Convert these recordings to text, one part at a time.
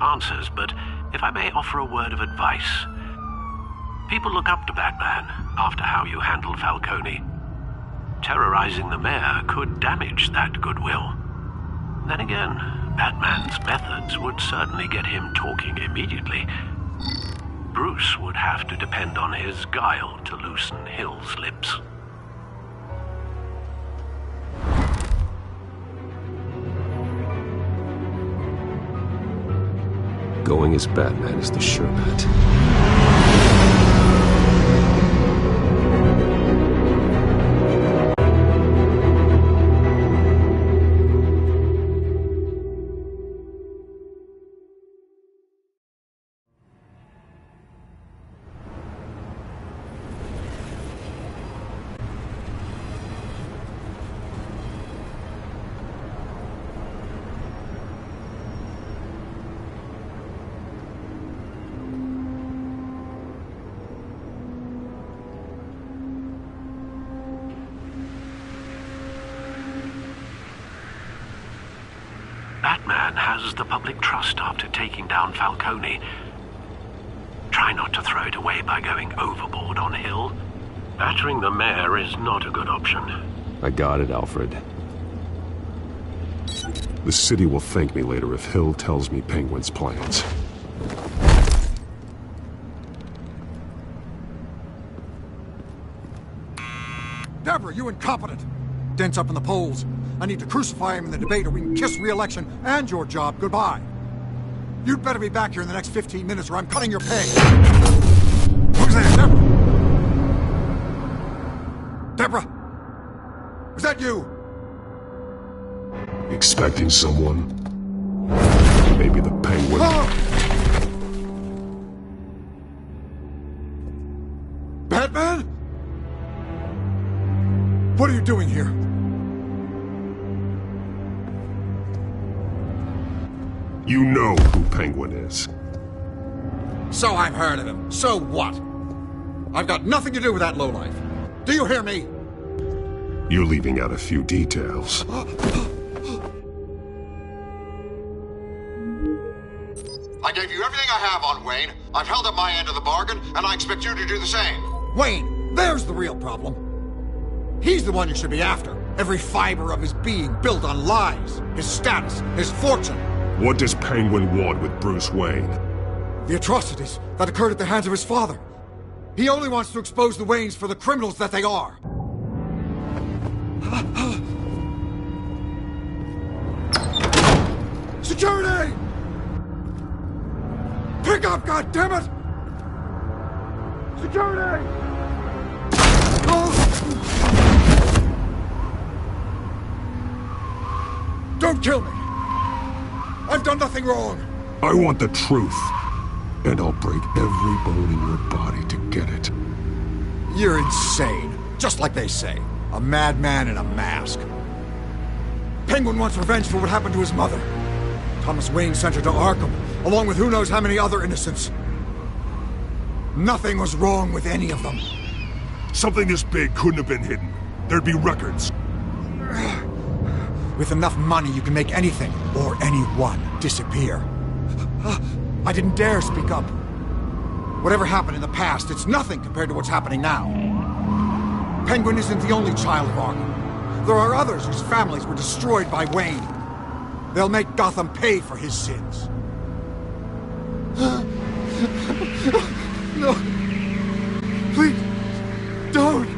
answers, but if I may offer a word of advice. People look up to Batman after how you handled Falcone. Terrorizing the mayor could damage that goodwill. Then again, Batman's methods would certainly get him talking immediately. Bruce would have to depend on his guile to loosen Hill's lips. Going as Batman is the sure bet. Batman has the public trust after taking down Falcone. Try not to throw it away by going overboard on Hill. Battering the mayor is not a good option. I got it, Alfred. The city will thank me later if Hill tells me Penguin's plans. Deborah, you incompetent! Dent's up in the polls. I need to crucify him in the debate or we can kiss re-election and your job goodbye. You'd better be back here in the next 15 minutes or I'm cutting your pay. Who's there, Deborah? Deborah? Was that you? Expecting someone? Maybe the Penguin? Batman? What are you doing here? You know who Penguin is. So I've heard of him. So what? I've got nothing to do with that lowlife. Do you hear me? You're leaving out a few details. I gave you everything I have on Wayne. I've held up my end of the bargain, and I expect you to do the same. Wayne, there's the real problem. He's the one you should be after. Every fiber of his being built on lies, his status, his fortune. What does Penguin want with Bruce Wayne? The atrocities that occurred at the hands of his father. He only wants to expose the Waynes for the criminals that they are. Security! Pick up, goddammit! Security! Don't kill me! I've done nothing wrong! I want the truth. And I'll break every bone in your body to get it. You're insane. Just like they say. A madman in a mask. Penguin wants revenge for what happened to his mother. Thomas Wayne sent her to Arkham, along with who knows how many other innocents. Nothing was wrong with any of them. Something this big couldn't have been hidden. There'd be records. With enough money, you can make anything, or anyone, disappear. I didn't dare speak up. Whatever happened in the past, it's nothing compared to what's happening now. Penguin isn't the only child of Arkham. There are others whose families were destroyed by Wayne. They'll make Gotham pay for his sins. No. Please, don't.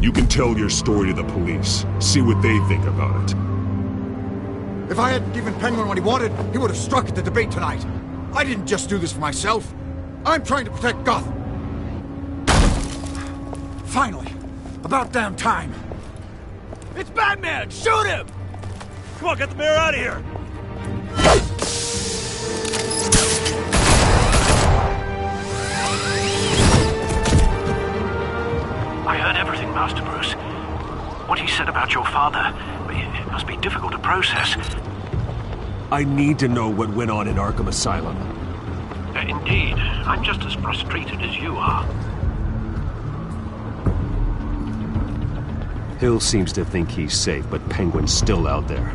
You can tell your story to the police. See what they think about it. If I hadn't given Penguin what he wanted, he would have struck at the debate tonight. I didn't just do this for myself. I'm trying to protect Gotham. Finally. About damn time. It's Batman! Shoot him! Come on, get the mayor out of here! I heard everything, Master Bruce. What he said about your father, it must be difficult to process. I need to know what went on in Arkham Asylum. Indeed. I'm just as frustrated as you are. Hill seems to think he's safe, but Penguin's still out there.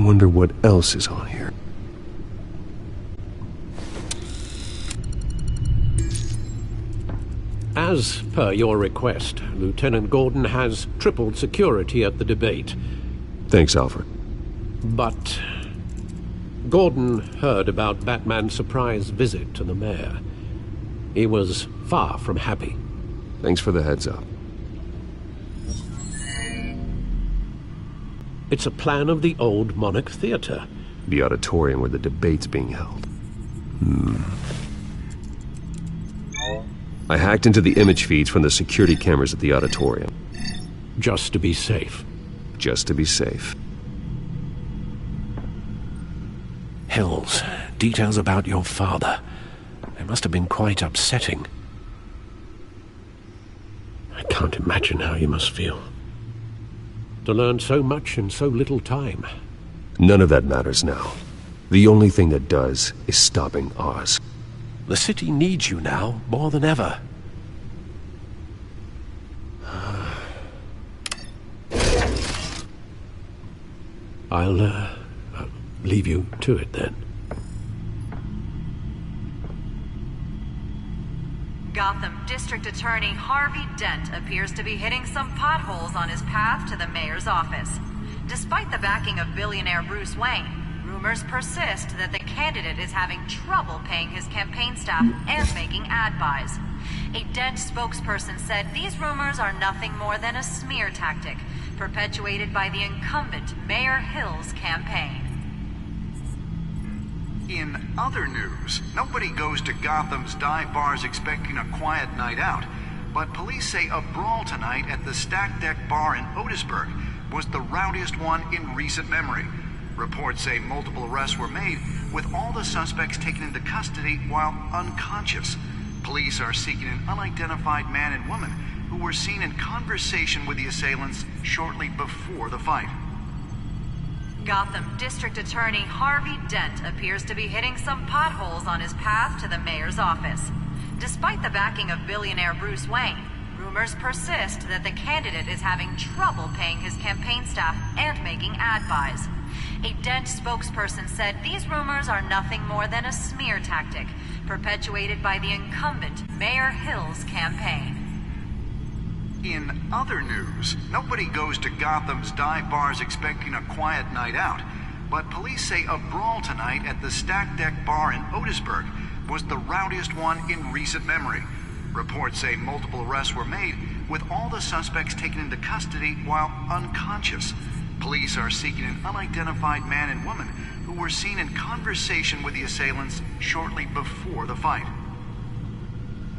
wonder what else is on here. As per your request, Lieutenant Gordon has tripled security at the debate. Thanks, Alfred. But Gordon heard about Batman's surprise visit to the mayor. He was far from happy. Thanks for the heads up. It's a plan of the old Monarch Theater. The auditorium where the debate's being held. I hacked into the image feeds from the security cameras at the auditorium. Just to be safe. Just to be safe. Hills, details about your father. They must have been quite upsetting. I can't imagine how you must feel. To learn so much in so little time. None of that matters now. The only thing that does is stopping Oz. The city needs you now, more than ever. I'll leave you to it then. Gotham District Attorney Harvey Dent appears to be hitting some potholes on his path to the mayor's office. Despite the backing of billionaire Bruce Wayne, rumors persist that the candidate is having trouble paying his campaign staff and making ad buys. A Dent spokesperson said these rumors are nothing more than a smear tactic perpetuated by the incumbent Mayor Hill's campaign. In other news, nobody goes to Gotham's dive bars expecting a quiet night out, but police say a brawl tonight at the Stack Deck Bar in Otisburg was the rowdiest one in recent memory. Reports say multiple arrests were made, with all the suspects taken into custody while unconscious. Police are seeking an unidentified man and woman who were seen in conversation with the assailants shortly before the fight. Gotham District Attorney Harvey Dent appears to be hitting some potholes on his path to the mayor's office. Despite the backing of billionaire Bruce Wayne, rumors persist that the candidate is having trouble paying his campaign staff and making ad buys. A Dent spokesperson said these rumors are nothing more than a smear tactic perpetuated by the incumbent Mayor Hill's campaign. In other news, nobody goes to Gotham's dive bars expecting a quiet night out, but police say a brawl tonight at the Stack Deck Bar in Otisburg was the rowdiest one in recent memory. Reports say multiple arrests were made, with all the suspects taken into custody while unconscious. Police are seeking an unidentified man and woman who were seen in conversation with the assailants shortly before the fight.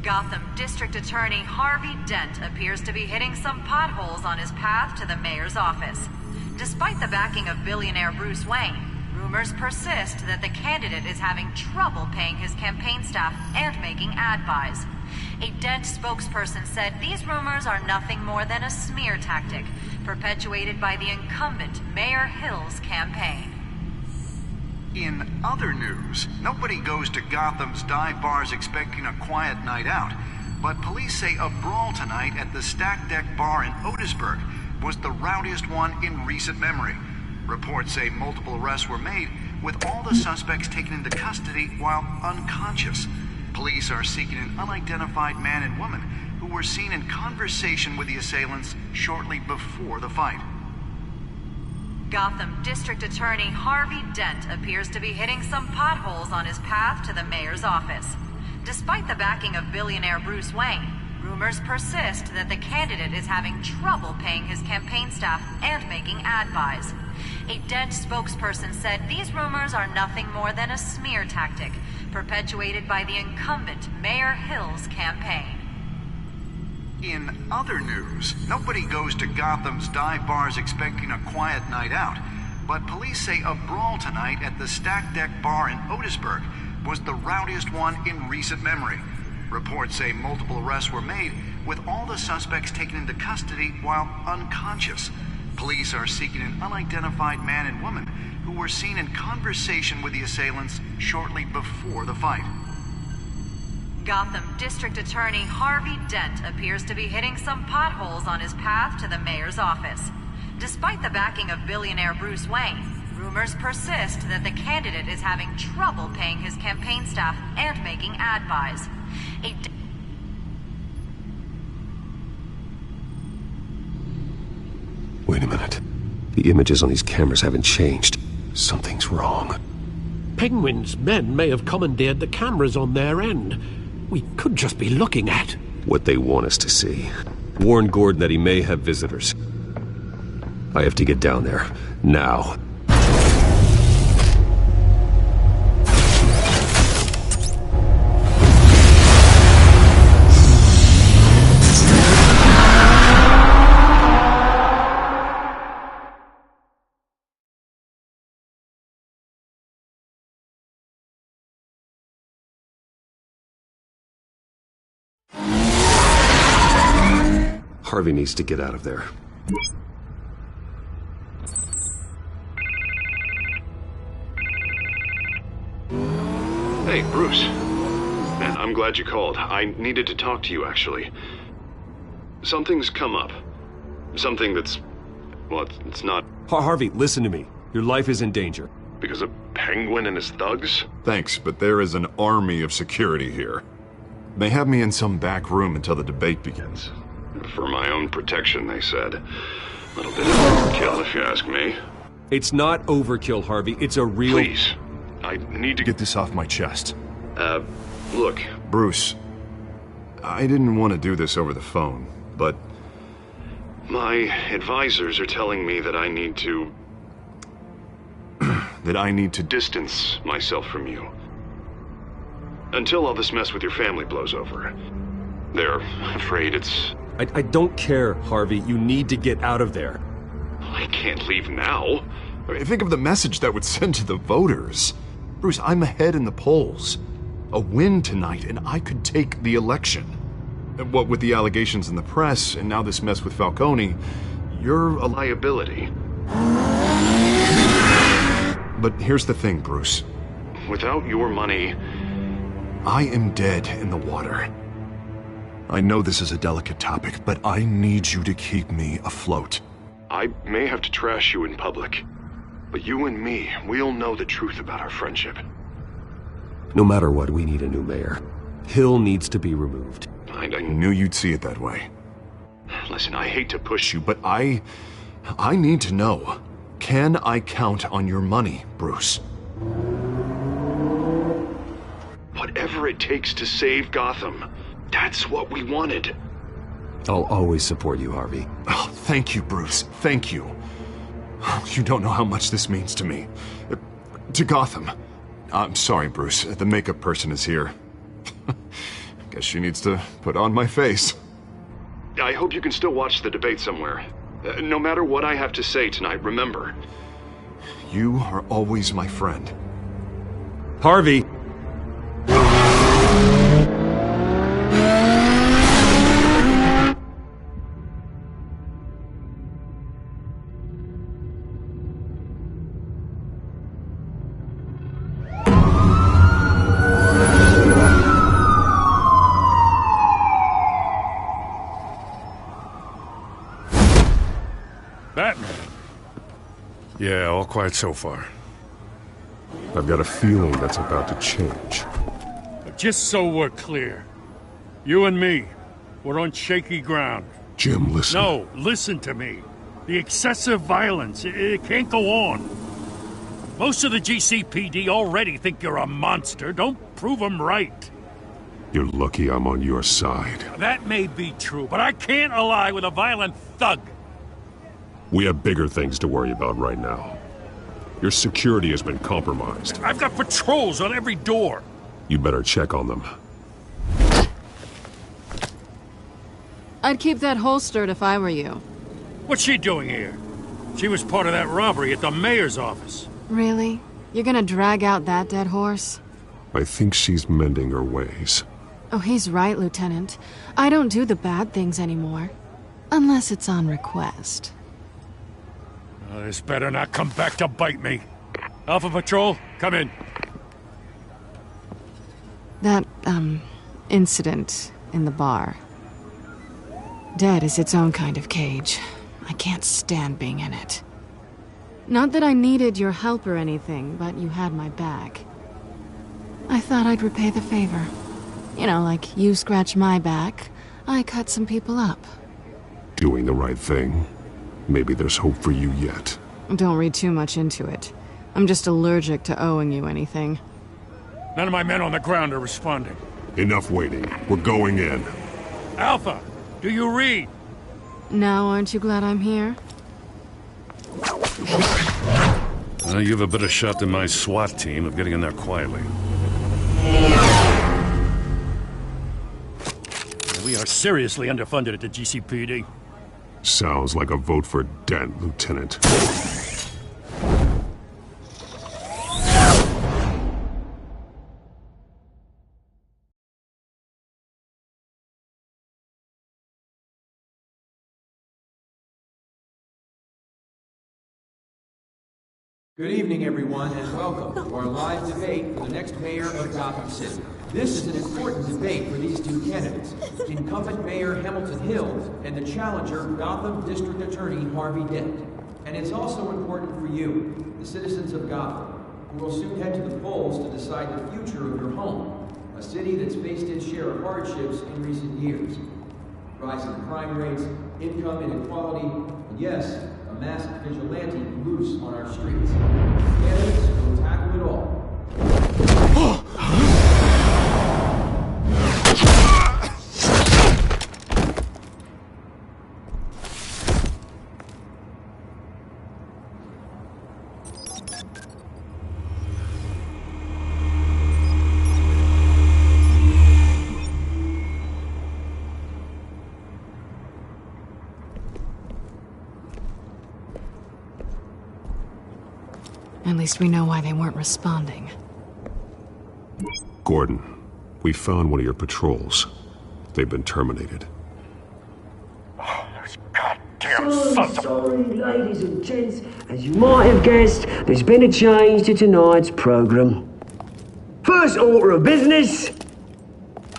Gotham District Attorney Harvey Dent appears to be hitting some potholes on his path to the mayor's office. Despite the backing of billionaire Bruce Wayne, rumors persist that the candidate is having trouble paying his campaign staff and making ad buys. A Dent spokesperson said these rumors are nothing more than a smear tactic perpetuated by the incumbent Mayor Hill's campaign. In other news, nobody goes to Gotham's dive bars expecting a quiet night out, but police say a brawl tonight at the Stack Deck Bar in Otisburg was the rowdiest one in recent memory. Reports say multiple arrests were made, with all the suspects taken into custody while unconscious. Police are seeking an unidentified man and woman who were seen in conversation with the assailants shortly before the fight. Gotham District Attorney Harvey Dent appears to be hitting some potholes on his path to the mayor's office. Despite the backing of billionaire Bruce Wayne, rumors persist that the candidate is having trouble paying his campaign staff and making ad buys. A Dent spokesperson said these rumors are nothing more than a smear tactic perpetuated by the incumbent Mayor Hill's campaign. In other news, nobody goes to Gotham's dive bars expecting a quiet night out, but police say a brawl tonight at the Stack Deck Bar in Otisburg was the rowdiest one in recent memory. Reports say multiple arrests were made, with all the suspects taken into custody while unconscious. Police are seeking an unidentified man and woman who were seen in conversation with the assailants shortly before the fight. Gotham District Attorney Harvey Dent appears to be hitting some potholes on his path to the mayor's office. Despite the backing of billionaire Bruce Wayne, rumors persist that the candidate is having trouble paying his campaign staff and making ad buys. Wait a minute. The images on these cameras haven't changed. Something's wrong. Penguin's men may have commandeered the cameras on their end. We could just be looking at What they want us to see. Warn Gordon that he may have visitors. I have to get down there. Now. Harvey needs to get out of there. Hey, Bruce. Man, I'm glad you called. I needed to talk to you, actually. Something's come up. Something that's... well, it's not... Harvey, listen to me. Your life is in danger. because of Penguin and his thugs? Thanks, but there is an army of security here. They have me in some back room until the debate begins. For my own protection, they said. A little bit of overkill, if you ask me. It's not overkill, Harvey. It's a real... Please. I need to Get this off my chest. Look. Bruce, I didn't want to do this over the phone, but... My advisors are telling me that I need to... that I need to... distance myself from you. Until all this mess with your family blows over. They're afraid it's... I don't care, Harvey. You need to get out of there. I can't leave now. I mean, think of the message that would send to the voters. Bruce, I'm ahead in the polls. A win tonight, and I could take the election. What with the allegations in the press, and now this mess with Falcone, you're a liability. But here's the thing, Bruce. Without your money... I am dead in the water. I know this is a delicate topic, but I need you to keep me afloat. I may have to trash you in public, but you and me, we'll know the truth about our friendship. No matter what, we need a new mayor. Hill needs to be removed. I knew you'd see it that way. Listen, I hate to push you, But I need to know. Can I count on your money, Bruce? whatever it takes to save Gotham. That's what we wanted. I'll always support you, Harvey. Oh, thank you, Bruce. Thank you. You don't know how much this means to me. To Gotham. I'm sorry, Bruce. The makeup person is here. Guess she needs to put on my face. I hope you can still watch the debate somewhere. No matter what I have to say tonight, remember. You are always my friend. Harvey! Batman. Yeah, all quiet so far. I've got a feeling that's about to change. Just so we're clear, you and me, we're on shaky ground. Jim, listen. No, listen to me. The excessive violence, it can't go on. Most of the GCPD already think you're a monster. Don't prove them right. You're lucky I'm on your side. That may be true, but I can't ally with a violent thug. We have bigger things to worry about right now. Your security has been compromised. I've got patrols on every door. You better check on them. I'd keep that holstered if I were you. What's she doing here? She was part of that robbery at the mayor's office. Really? You're gonna drag out that dead horse? I think she's mending her ways. Oh, he's right, Lieutenant. I don't do the bad things anymore. Unless it's on request. This better not come back to bite me. Alpha Patrol, come in. That, incident in the bar. Dead is its own kind of cage. I can't stand being in it. Not that I needed your help or anything, but you had my back. I thought I'd repay the favor. You know, like you scratch my back, I cut some people up. Doing the right thing. Maybe there's hope for you yet. Don't read too much into it. I'm just allergic to owing you anything. None of my men on the ground are responding. Enough waiting. We're going in. Alpha, do you read? Now aren't you glad I'm here? You have a better shot than my SWAT team of getting in there quietly. We are seriously underfunded at the GCPD. Sounds like a vote for Dent, Lieutenant. Good evening, everyone, and welcome to our live debate for the next mayor of Gotham City. This is an important debate for these two candidates, incumbent Mayor Hamilton Hill and the challenger, Gotham District Attorney Harvey Dent. And it's also important for you, the citizens of Gotham, who will soon head to the polls to decide the future of your home, a city that's faced its share of hardships in recent years. Rising crime rates, income inequality, and yes, a masked vigilante loose on our streets. Candidates will tackle it all. At least we know why they weren't responding. Gordon, we found one of your patrols. They've been terminated. Oh, those goddamn sons of... Sorry, ladies and gents. As you might have guessed, there's been a change to tonight's program. First order of business...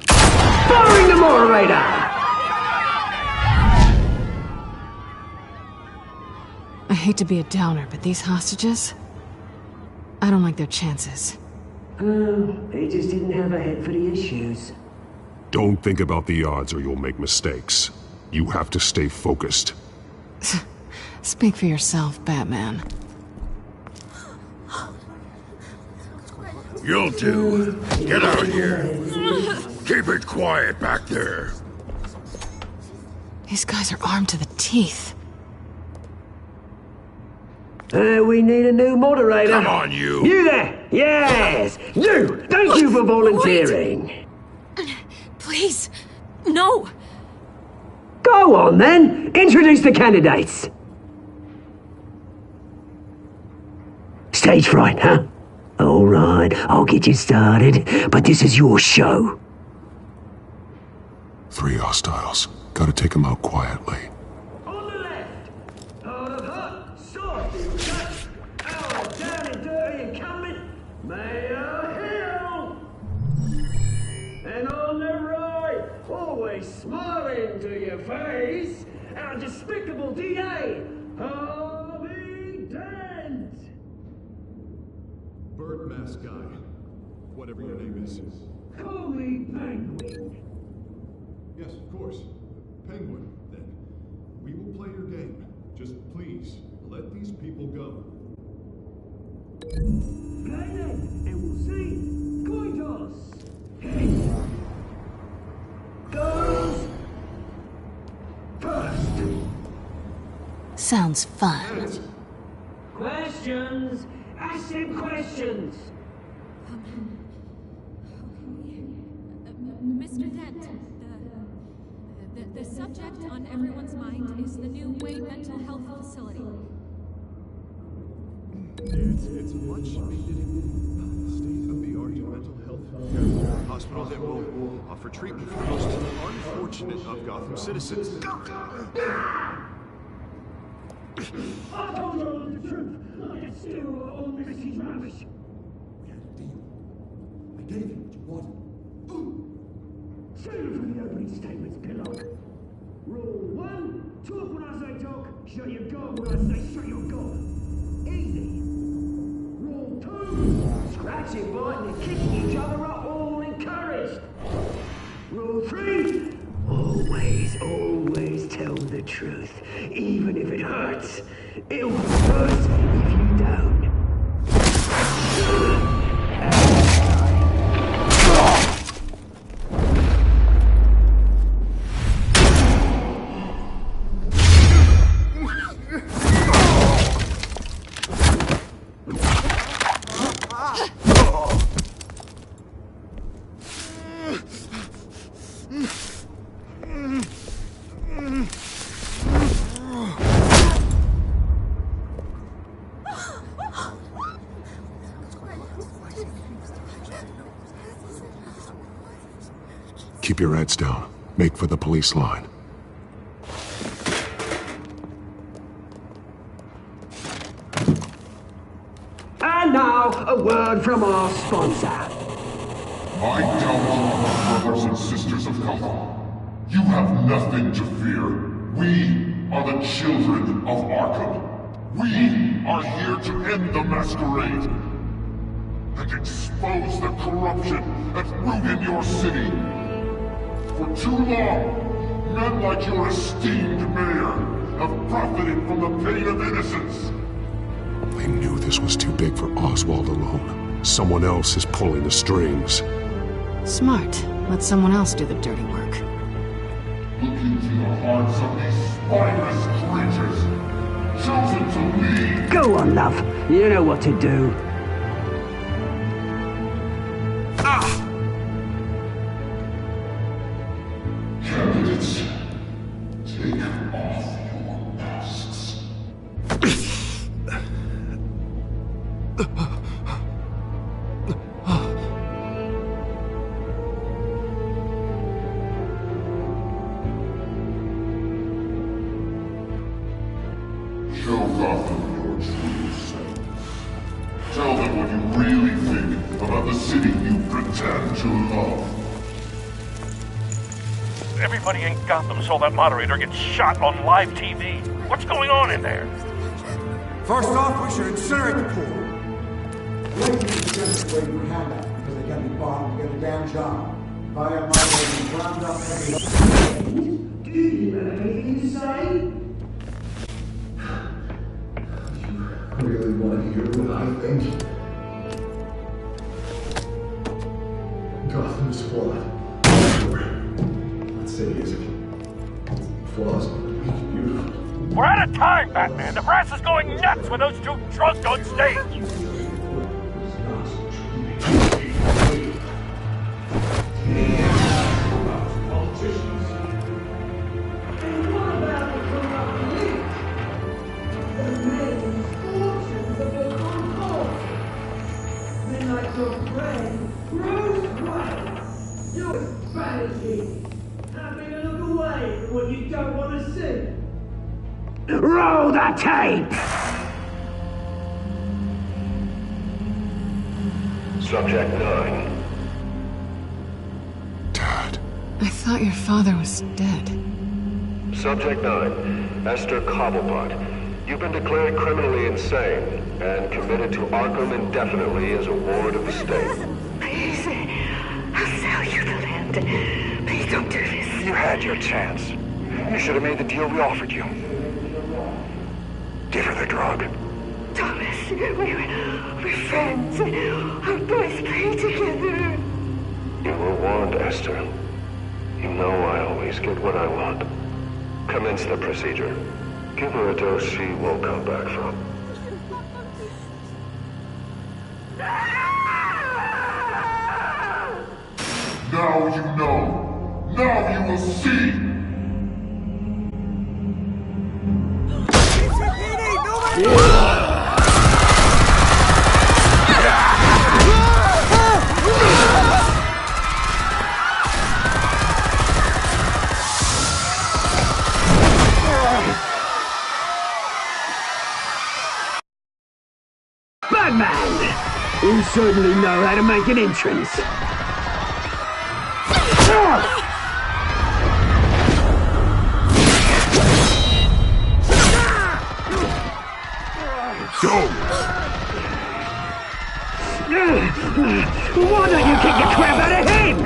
firing the moderator! I hate to be a downer, but these hostages... I don't like their chances. They just didn't have a head for the issues. Don't think about the odds or you'll make mistakes. You have to stay focused. Speak for yourself, Batman. You'll do. Get out of here. Keep it quiet back there. These guys are armed to the teeth. We need a new moderator. Come on, you! You there! Yes! You! Thank you for volunteering. Please, no! Go on, then! Introduce the candidates. Stage fright, huh? All right, I'll get you started, but this is your show. 3 hostiles. Gotta take them out quietly. Smiling to your face, our despicable DA, Harvey Dent! Bird mask guy. Whatever your name is. Call me Penguin. Yes, of course. Penguin, then. We will play your game. Just please, let these people go. Play then, and we'll see. Coin toss. Heads. Goes first. Sounds fun. Questions? Ask them questions. Mr. Dent, the subject on everyone's mind is the new Wayne Mental Health Facility. It's a much needed state-of-the-art mental health hospital that will offer treatment for the most unfortunate of Gotham citizens. I told you all the truth. I can steal all Mrs. Ravish. We had a deal. I gave you what you wanted. Save it for the opening statements, pillow. Rule 1, talk when I say talk, shut your gob when I say shut your gob. Easy. Rule 2. Scratching, biting, and kicking each other are all encouraged. Rule 3. Always tell the truth, even if it hurts. It'll be worse if you don't. Keep your heads down. Make for the police line. And now, a word from our sponsor. I doubt, brothers and sisters of Gotham. You have nothing to fear. We are the children of Arkham. We are here to end the masquerade and expose the corruption at root in your city. For too long, men like your esteemed mayor have profited from the pain of innocence. They knew this was too big for Oswald alone. Someone else is pulling the strings. Smart. Let someone else do the dirty work. Look into the hearts of these spineless creatures, chosen to lead. Go on, love. You know what to do. Candidates, take off your masks. Show Gotham your true self. Tell them what you really think about the city you pretend to love. Everybody in Gotham saw that moderator get shot on live TV. What's going on in there? First off, we should incinerate the pool. Wait for the Senate waiting for handouts because they can't be bought to get the damn job. Buy a moderator, round up every... Do you have anything to say? You really want to hear what I think? Gotham's flawed. City is flaws, beautiful. We're out of time, Batman! The brass is going nuts with those two drunk on stage! Roll the tape! Subject 9. Dad. I thought your father was dead. Subject 9, Esther Cobblepot. You've been declared criminally insane and committed to Arkham indefinitely as a ward of the state. Please, I'll sell you the land. Please don't do this. You had your chance. You should have made the deal we offered you. Give her the drug. Thomas, we're friends. Our boys play together. You were warned, Esther. You know I always get what I want. Commence the procedure. Give her a dose she won't come back from. Now you know. Now you will see. Batman! You certainly know how to make an entrance. Go! Why don't you kick the crap out of him?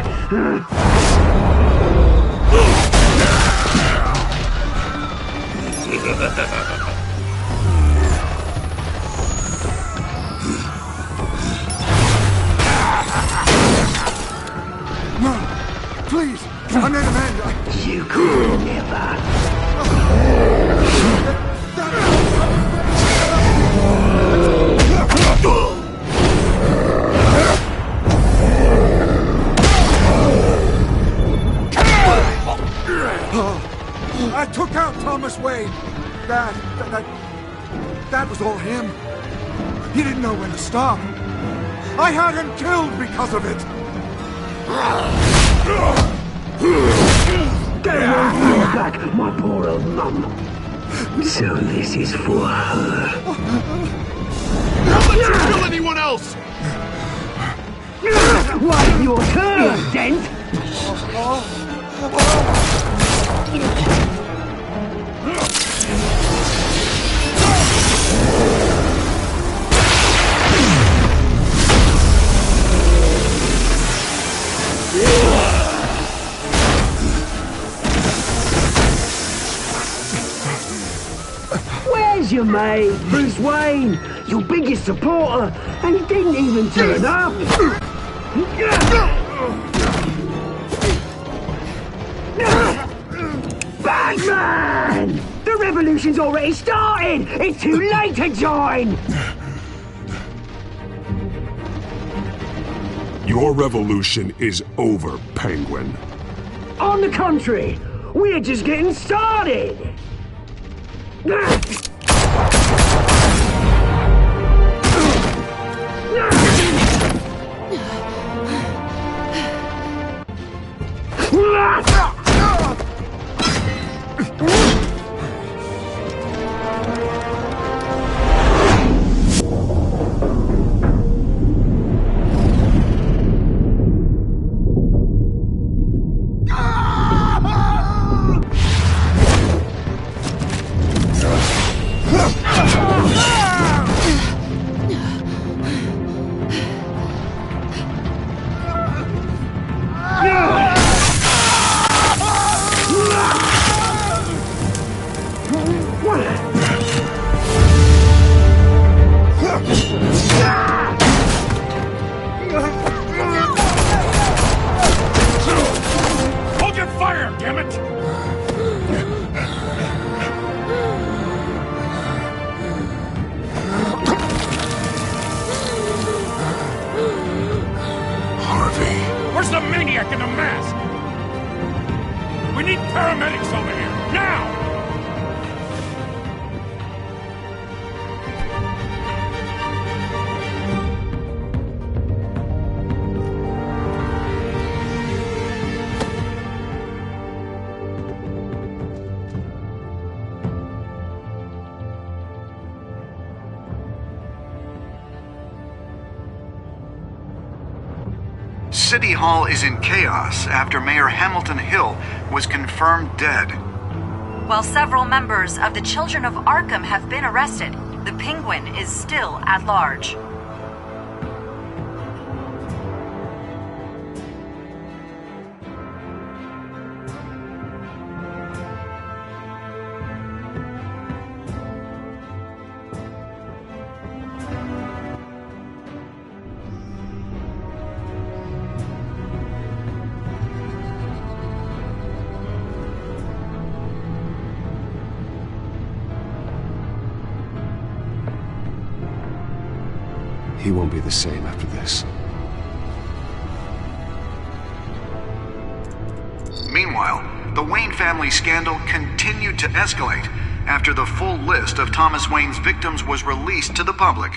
No! Please! I made amends! You could never. I took out Thomas Wayne. That was all him. He didn't know when to stop. I had him killed because of it. Get away back, my poor old mum. So this is for her. Don't let you kill anyone else! Why, your turn, Dent! Where's your mate, Bruce Wayne? Your biggest supporter, and he didn't even turn up. Batman! The revolution's already started! It's too late to join! Your revolution is over, Penguin. On the contrary, we're just getting started! Hold your fire, damn it! Harvey. Where's the maniac in the mask? We need paramedics over here, now! City Hall is in chaos after Mayor Hamilton Hill was confirmed dead. While several members of the Children of Arkham have been arrested, the Penguin is still at large. He won't be the same after this. Meanwhile, the Wayne family scandal continued to escalate after the full list of Thomas Wayne's victims was released to the public.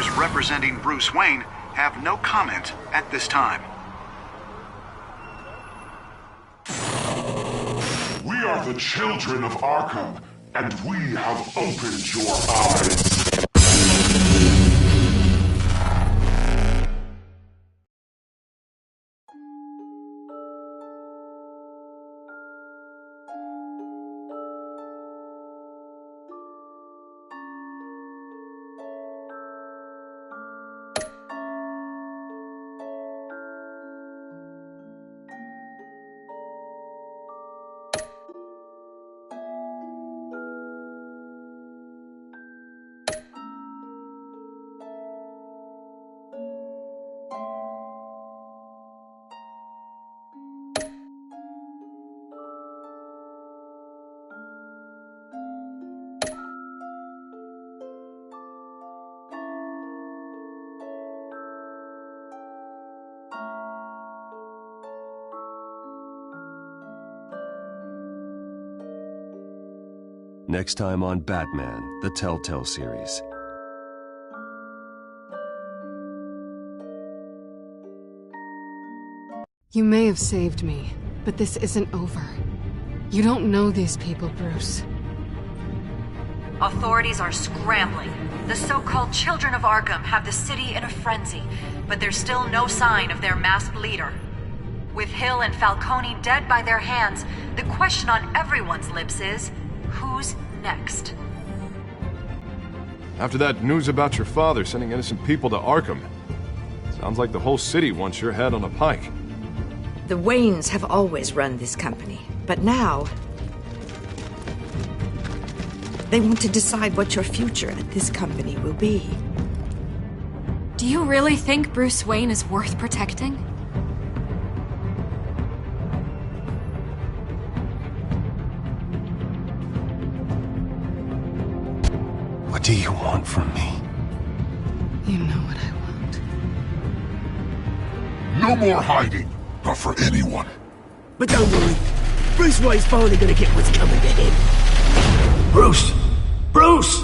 lawyers representing Bruce Wayne have no comment at this time. We are the children of Arkham, and we have opened your eyes. Next time on Batman, the Telltale series. You may have saved me, but this isn't over. You don't know these people, Bruce. Authorities are scrambling. The so-called Children of Arkham have the city in a frenzy, but there's still no sign of their masked leader. With Hill and Falcone dead by their hands, the question on everyone's lips is, who's next? After that news about your father sending innocent people to Arkham, sounds like the whole city wants your head on a pike. The Waynes have always run this company, but now they want to decide what your future at this company will be. Do you really think Bruce Wayne is worth protecting? What do you want from me? You know what I want. No more hiding, not for anyone. But don't worry, Bruce Wayne's finally gonna get what's coming to him. Bruce! Bruce!